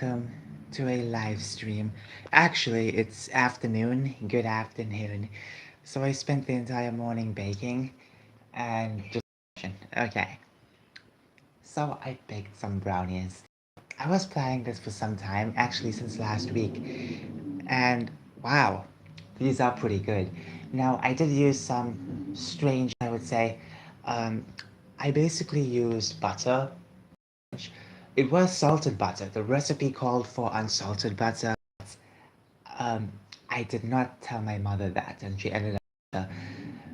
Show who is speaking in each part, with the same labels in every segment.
Speaker 1: welcome to a live stream. Actually, it's afternoon. Good afternoon. So I spent the entire morning baking and just okay. So I baked some brownies. I was planning this for some time, actually since last week, and wow, these are pretty good. Now I did use some strange, I would say. Um, I basically used butter. It was salted butter. The recipe called for unsalted butter. Um, I did not tell my mother that, and she ended up.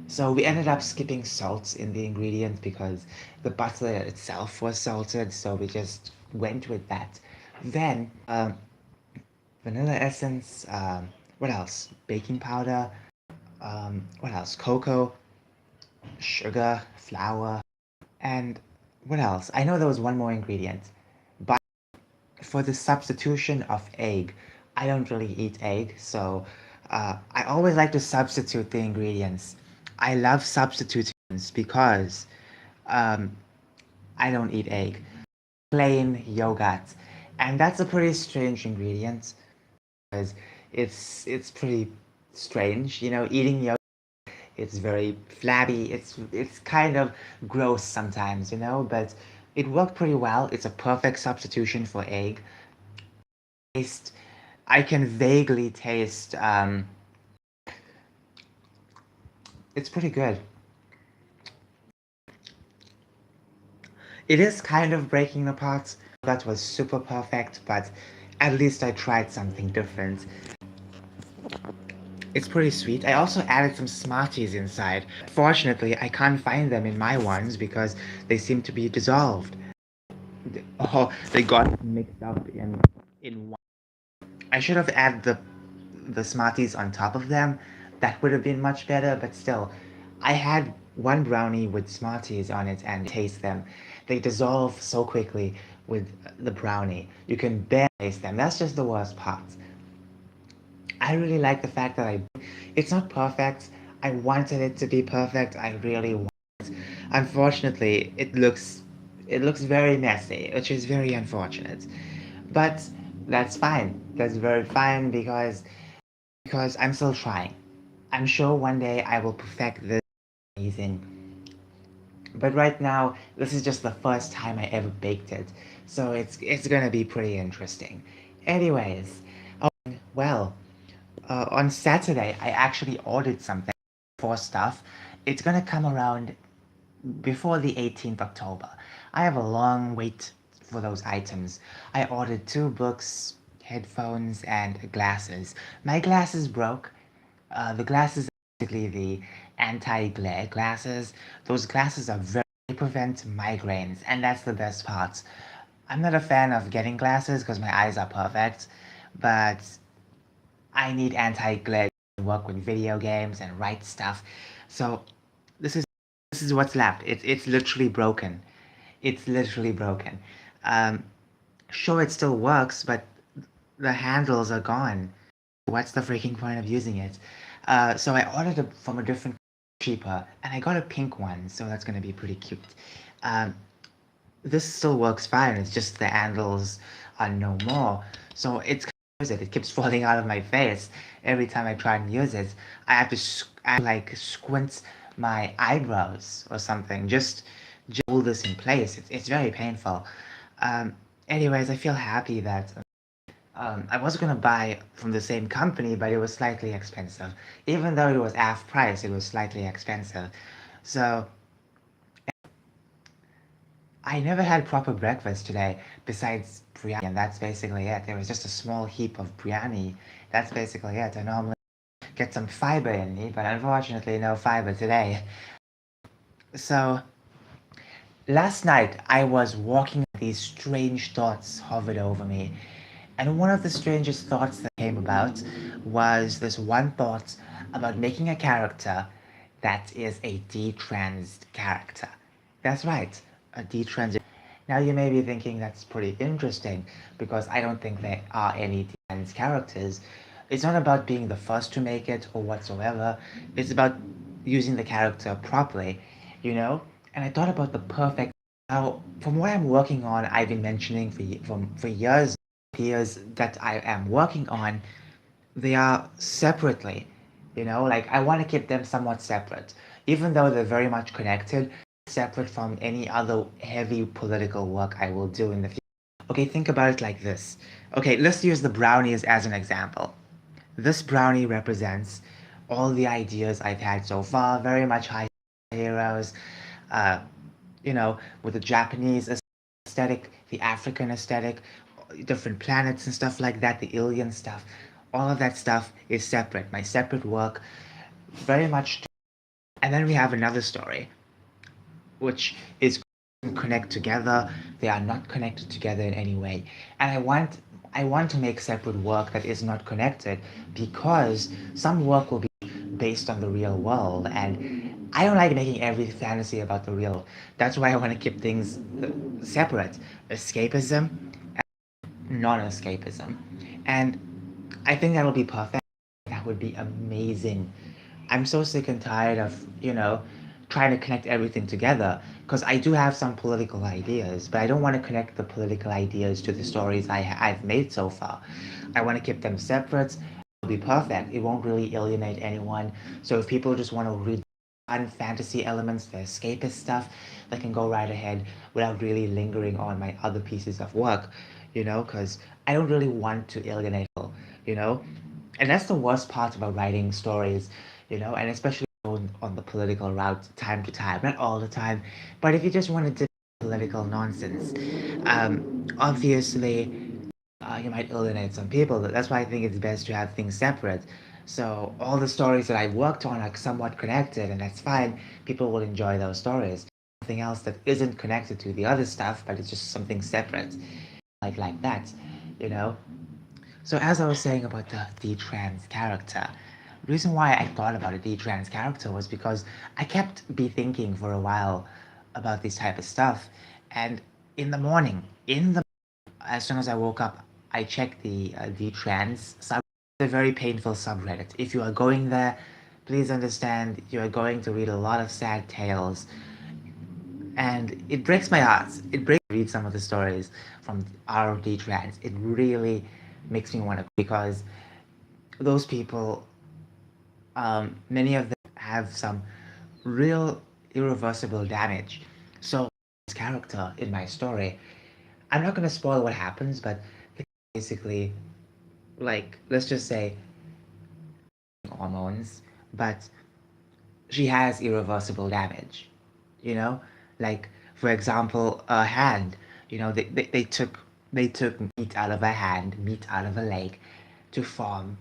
Speaker 1: So we ended up skipping salt in the ingredients because the butter itself was salted, so we just went with that. Then vanilla essence. What else? Baking powder. What else? Cocoa, sugar, flour, and what else? I know there was one more ingredient, but for the substitution of egg, I don't really eat egg, so I always like to substitute the ingredients. I love substituting because um, I don't eat egg. Plain yogurt, and that's a pretty strange ingredient because it's pretty strange. Eating yogurt. It's very flabby. It's kind of gross sometimes, but it worked pretty well. It's a perfect substitution for egg. Taste, I can vaguely taste. It's pretty good. It is kind of breaking apart. That was super perfect, but at least I tried something different. It's pretty sweet. I also added some Smarties inside. Fortunately, I can't find them in my ones because they seem to be dissolved. Oh, they got mixed up in one. I should have added the Smarties on top of them. That would have been much better, but still, I had one brownie with Smarties on it and taste them. They dissolve so quickly with the brownie. You can barely taste them. That's just the worst part. I really like the fact that it's not perfect. I wanted it to be perfect. I really want it. Unfortunately, it looks very messy, which is very unfortunate. But that's fine. That's very fine because I'm still trying. I'm sure one day I will perfect this amazing. But right now, this is just the first time I ever baked it, so it's gonna be pretty interesting. Anyways, well, on Saturday I actually ordered something for stuff. It's gonna come around before the 18th October. I have a long wait for those items. I ordered 2 books, headphones, and glasses. My glasses broke. The glasses are basically the anti-glare glasses. Those glasses are very they prevent migraines, and that's the best part. I'm not a fan of getting glasses because my eyes are perfect, but I need anti-glare to work with video games and write stuff. So this is this is what's left. It's literally broken. It's literally broken. Um, sure, it still works, but the handles are gone. What's the freaking point of using it? So I ordered it from a different cheaper, and I got a pink one, so that's gonna be pretty cute. Um, this still works fine. It's just the handles are no more. So it keeps falling out of my face every time I try and use it. I have to like squint my eyebrows or something just hold this in place. It's very painful. Um, anyways, I feel happy that I was gonna buy from the same company, but it was slightly expensive. Even though it was half price, it was slightly expensive. So I never had proper breakfast today besides biryani, and that's basically it. There was just a small heap of biryani. That's basically it. I normally get some fiber in me, but unfortunately no fiber today. So last night I was walking, these strange thoughts hovered over me. And one of the strangest thoughts that came about was this one thought about making a character that is a detransed character. That's right, a detrans. Now you may be thinking that's pretty interesting because I don't think there are any detrans characters. It's not about being the first to make it or whatsoever. It's about using the character properly, you know? And I thought about the perfect. Now, from what I'm working on, I've been mentioning for years ideas that I am working on, they are separately. Like I want to keep them somewhat separate, even though they're very much connected, separate from any other heavy political work I will do in the future. Okay, think about it like this. Okay, let's use the brownies as an example. This brownie represents all the ideas I've had so far, very much high heroes, uh, with the Japanese aesthetic, the African aesthetic, different planets and stuff like that, the alien stuff. All of that stuff is separate, my separate work, very much. And then we have another story, which is connect together. They are not connected together in any way. And I want to make separate work that is not connected because some work will be based on the real world, and I don't like making every fantasy about the real. That's why I want to keep things separate. Escapism, non-escapism. And I think that'll be perfect. That would be amazing. I'm so sick and tired of, trying to connect everything together because I do have some political ideas, but I don't want to connect the political ideas to the stories I've made so far. I want to keep them separate. It'll be perfect. It won't really alienate anyone. So if people just want to read fun fantasy elements, the escapist stuff, they can go right ahead without really lingering on my other pieces of work, because I don't really want to alienate people, you know? And that's the worst part about writing stories, and especially on the political route time to time, not all the time, but if you just want to do political nonsense, obviously you might alienate some people. That's why I think it's best to have things separate. So all the stories that I worked on are somewhat connected, and that's fine. People will enjoy those stories. Something else that isn't connected to the other stuff, but it's just something separate, like that, you know. So as I was saying about the D-trans character, the reason why I thought about a D-trans character was because I kept be thinking for a while about this type of stuff, and in the morning, as soon as I woke up, I checked the trans sub. It's a very painful subreddit. If you are going there, please understand you are going to read a lot of sad tales, and it breaks my heart. It breaks me to read some of the stories from RD trans. It really makes me want to because those people, many of them have some real irreversible damage. So this character in my story, I'm not gonna spoil what happens, but basically, like, let's just say hormones, but she has irreversible damage, you know? Like, for example, a hand, they took meat out of a hand, meat out of a leg to form.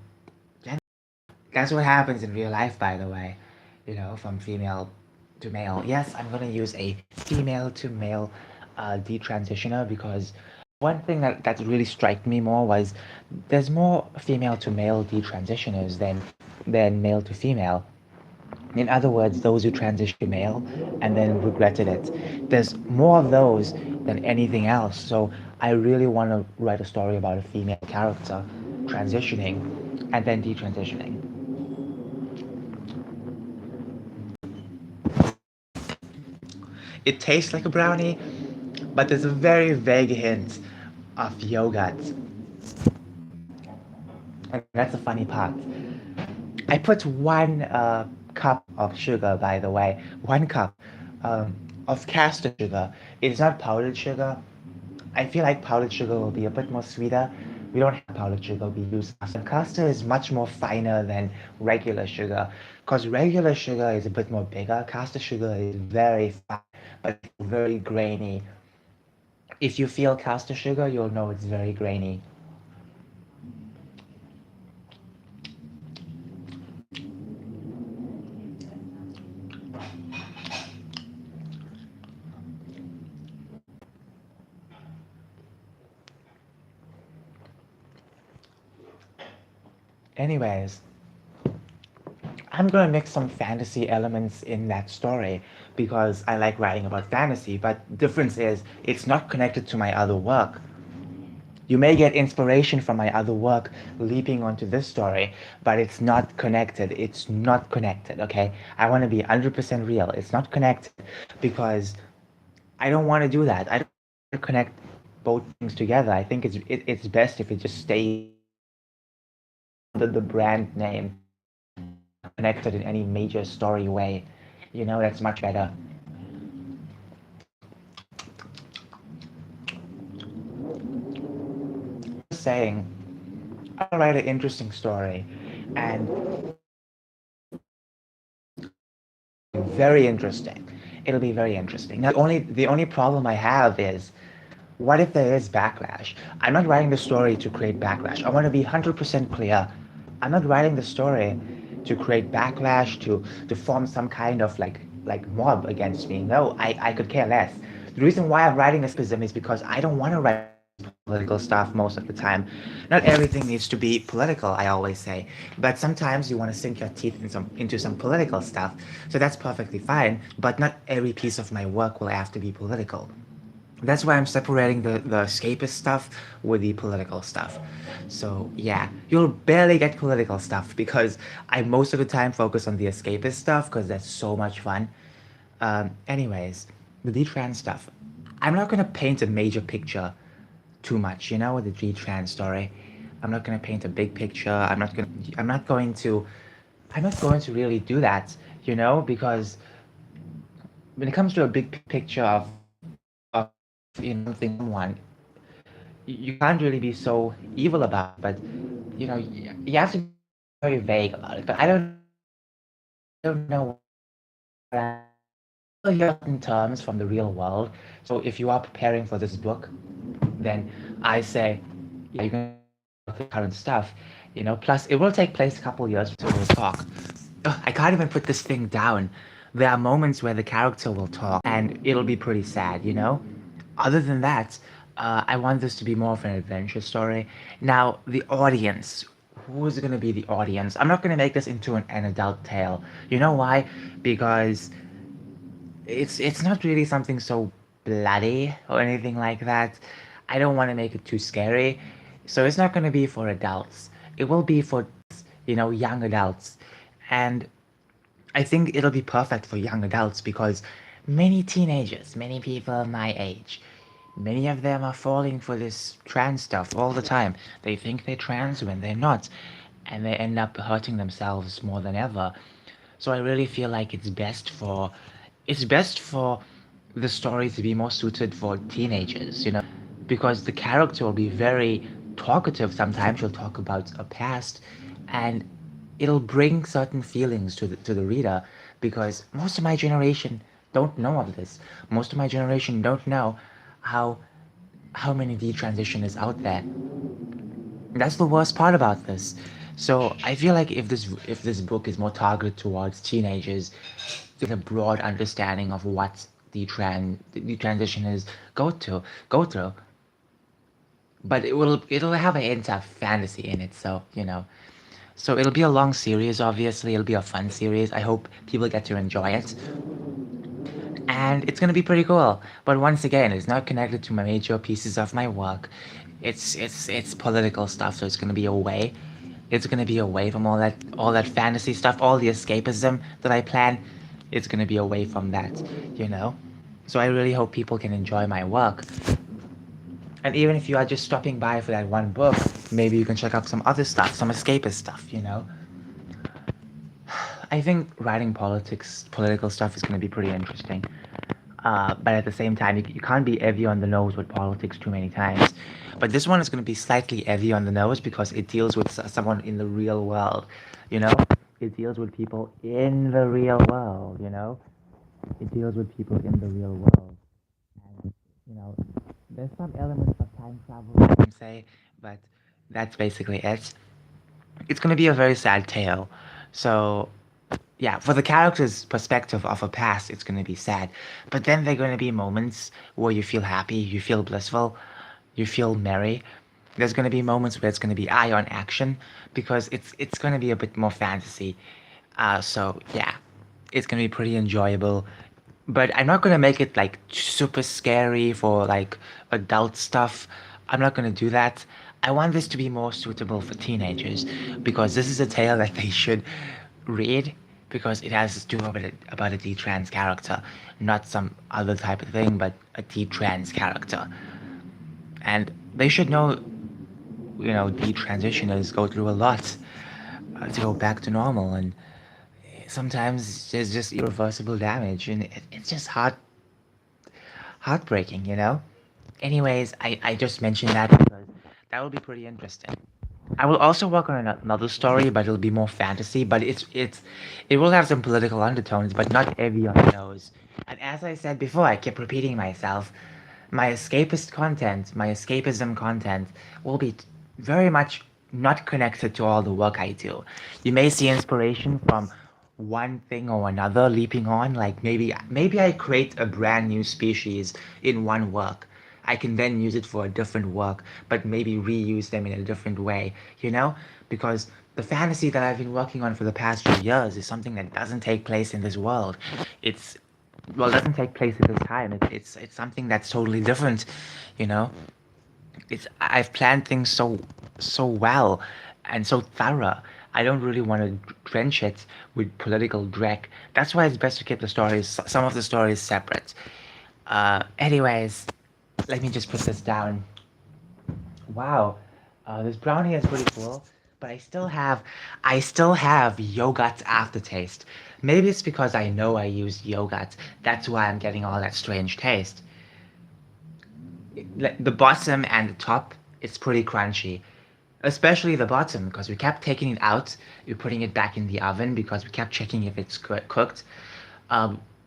Speaker 1: That's what happens in real life, by the way, from female to male. Yes, I'm gonna use a female to male detransitioner because one thing that really struck me more was there's more female to male detransitioners than male to female. In other words, those who transition to male and then regretted it. There's more of those than anything else. So I really want to write a story about a female character transitioning and then detransitioning. It tastes like a brownie, but there's a very vague hint of yogurt. And that's the funny part. I put one cup of sugar, by the way, 1 cup of castor sugar. It's not powdered sugar. I feel like powdered sugar will be a bit more sweeter. We don't have powdered sugar, we use castor. Castor is much more finer than regular sugar because regular sugar is a bit more bigger. Castor sugar is very fine, but very grainy. If you feel castor sugar, you'll know it's very grainy. Anyways, I'm gonna mix some fantasy elements in that story because I like writing about fantasy, but the difference is it's not connected to my other work. You may get inspiration from my other work leaping onto this story, but it's not connected. It's not connected, okay? I want to be 100% real. It's not connected because I don't want to do that. I don't want to connect both things together. I think it's best if it just stays under the brand name, not connected in any major story way. That's much better. Saying, I want to write an interesting story, and very interesting. It'll be very interesting. Now, the only problem I have is, what if there is backlash? I'm not writing the story to create backlash. I want to be 100% clear. I'm not writing the story to create backlash, to form some kind of like mob against me. No, I could care less. The reason why I'm writing this is because I don't want to write political stuff most of the time. Not everything needs to be political, I always say. But sometimes you want to sink your teeth into some political stuff. So that's perfectly fine. But not every piece of my work will have to be political. That's why I'm separating the escapist stuff with the political stuff. So yeah, you'll barely get political stuff because I most of the time focus on the escapist stuff because that's so much fun. Anyways, the D-Trans stuff. I'm not gonna paint a major picture too much, with the D-Trans story. I'm not gonna paint a big picture. I'm not going to. I'm not going to really do that, because when it comes to a big picture of something someone, you can't really be so evil about it, but you have to be very vague about it. But I don't know certain terms from the real world. So if you are preparing for this book, then I say, yeah, you can the current stuff, Plus, it will take place a couple years, so we'll talk. Ugh, I can't even put this thing down. There are moments where the character will talk, and it'll be pretty sad. Other than that, I want this to be more of an adventure story. Now, the audience. Who's going to be the audience? I'm not going to make this into an adult tale. You know why? Because it's not really something so bloody or anything like that. I don't want to make it too scary. So it's not going to be for adults. It will be for, young adults. And I think it'll be perfect for young adults because many teenagers, many people my age, many of them are falling for this trans stuff all the time. They think they're trans when they're not, and they end up hurting themselves more than ever. So I really feel like it's best for the story to be more suited for teenagers, because the character will be very talkative sometimes. She'll talk about her past, and it'll bring certain feelings to the reader because most of my generation don't know of this. Most of my generation don't know how how many detransition is out there. That's the worst part about this. So I feel like if this book is more targeted towards teenagers, get a broad understanding of what the transition is go through, but it'll have a hint of fantasy in it. So it'll be a long series. Obviously, it'll be a fun series. I hope people get to enjoy it, and it's gonna be pretty cool. But once again, it's not connected to my major pieces of my work. It's political stuff, so it's gonna be away. It's gonna be away from all that fantasy stuff, all the escapism that I plan. It's gonna be away from that, you know. So I really hope people can enjoy my work. And even if you are just stopping by for that one book, maybe you can check out some other stuff, some escapist stuff. I think writing political stuff is going to be pretty interesting. But at the same time, you can't be heavy on the nose with politics too many times. But this one is going to be slightly heavy on the nose because it deals with someone in the real world, you know? It deals with people in the real world. It deals with people in the real world. And, you know, there's some elements of time travel, you can say, but that's basically it. It's going to be a very sad tale. So, yeah, for the character's perspective of a past, it's going to be sad. But then there are going to be moments where you feel happy, you feel blissful, you feel merry. There's going to be moments where it's going to be eye on action because it's going to be a bit more fantasy. So yeah, it's going to be pretty enjoyable. But I'm not going to make it like super scary for like adult stuff. I'm not going to do that. I want this to be more suitable for teenagers because this is a tale that they should read because it has to do about a D-trans character, not some other type of thing, but a D-trans character. And they should know, detransitioners go through a lot to go back to normal, and sometimes there's just irreversible damage, and it's just heartbreaking, you know. Anyways, I just mentioned that because that will be pretty interesting. I will also work on another story, but it'll be more fantasy. But it will have some political undertones, but not everyone knows. And as I said before, I keep repeating myself. My escapism content, will be very much not connected to all the work I do. You may see inspiration from one thing or another leaping on, like maybe I create a brand new species in one work. I can then use it for a different work, but maybe reuse them in a different way, you know? Because the fantasy that I've been working on for the past few years is something that doesn't take place in this world. It's well, it doesn't take place at this time. It's something that's totally different, you know. It's I've planned things so well and so thorough. I don't really want to drench it with political dreck. That's why it's best to keep some of the stories separate. Anyways, let me just put this down. Wow, this brownie is pretty cool, but I still have yogurt aftertaste. Maybe it's because I know I used yogurt. That's why I'm getting all that strange taste. The bottom and the top, it's pretty crunchy. Especially the bottom, because we kept taking it out, we're putting it back in the oven because we kept checking if it's cooked.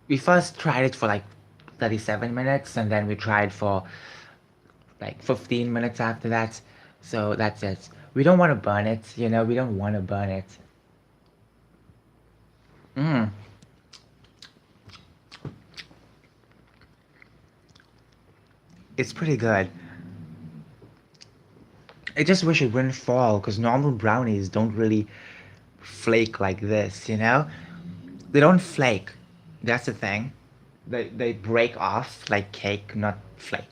Speaker 1: We first tried it for like 37 minutes, and then we tried for like 15 minutes after that. So that's it. We don't want to burn it, we don't want to burn it. Mm, it's pretty good. I just wish it wouldn't fall because normal brownies don't really flake like this, you know? They don't flake. That's the thing. They break off like cake, not flake.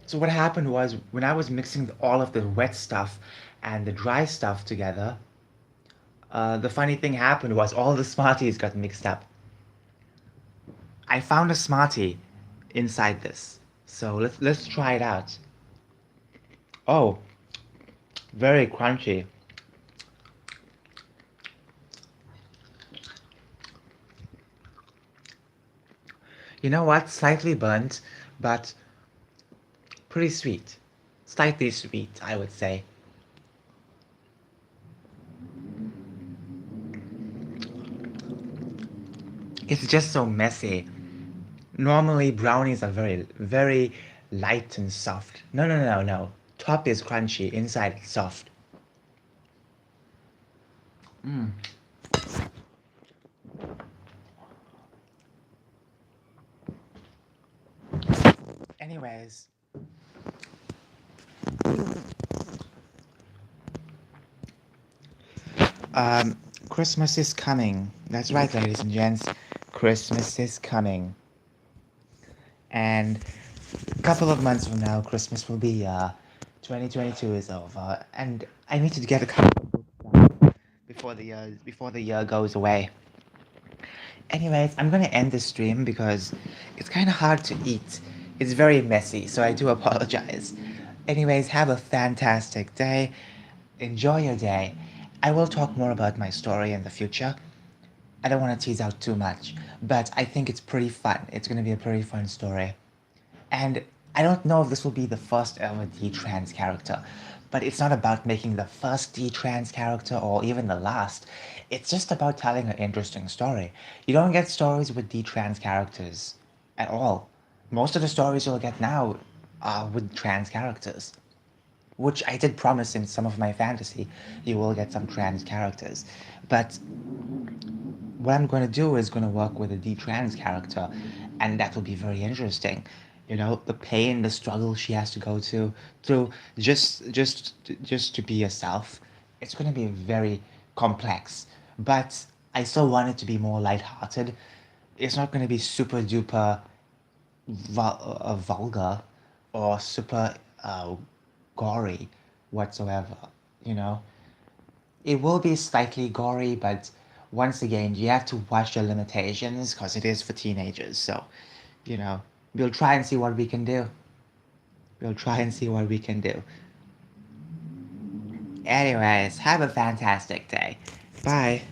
Speaker 1: So what happened was when I was mixing all of the wet stuff and the dry stuff together, the funny thing happened was all the Smarties got mixed up. I found a Smartie inside this. So let's try it out. Oh, very crunchy. You know what? Slightly burnt, but pretty sweet. Slightly sweet, I would say. It's just so messy. Normally brownies are very light and soft. No, no, no, no. Top is crunchy, inside it's soft. Mm. Anyways, um, Christmas is coming. That's right, ladies and gents. Christmas is coming. And a couple of months from now, Christmas will be 2022 is over, and I need to get a couple of books done before the year goes away. Anyways, I'm gonna end this stream because it's kind of hard to eat. It's very messy, so I do apologize. Anyways, have a fantastic day. Enjoy your day. I will talk more about my story in the future. I don't want to tease out too much, but I think it's pretty fun. It's gonna be a pretty fun story. And I don't know if this will be the first ever D-trans character, but it's not about making the first D-trans character or even the last. It's just about telling an interesting story. You don't get stories with D-trans characters at all. Most of the stories you'll get now are with trans characters, which I did promise in some of my fantasy you will get some trans characters. But what I'm going to do is going to work with a D-trans character, and that will be very interesting. The pain, the struggle she has to go to through just to be herself. It's going to be very complex, but I still want it to be more lighthearted. It's not going to be super duper vulgar or super gory. whatsoever, you know? It will be slightly gory, but once again, you have to watch your limitations because it is for teenagers. So, you know, we'll try and see what we can do. We'll try and see what we can do. Anyways, have a fantastic day. Bye.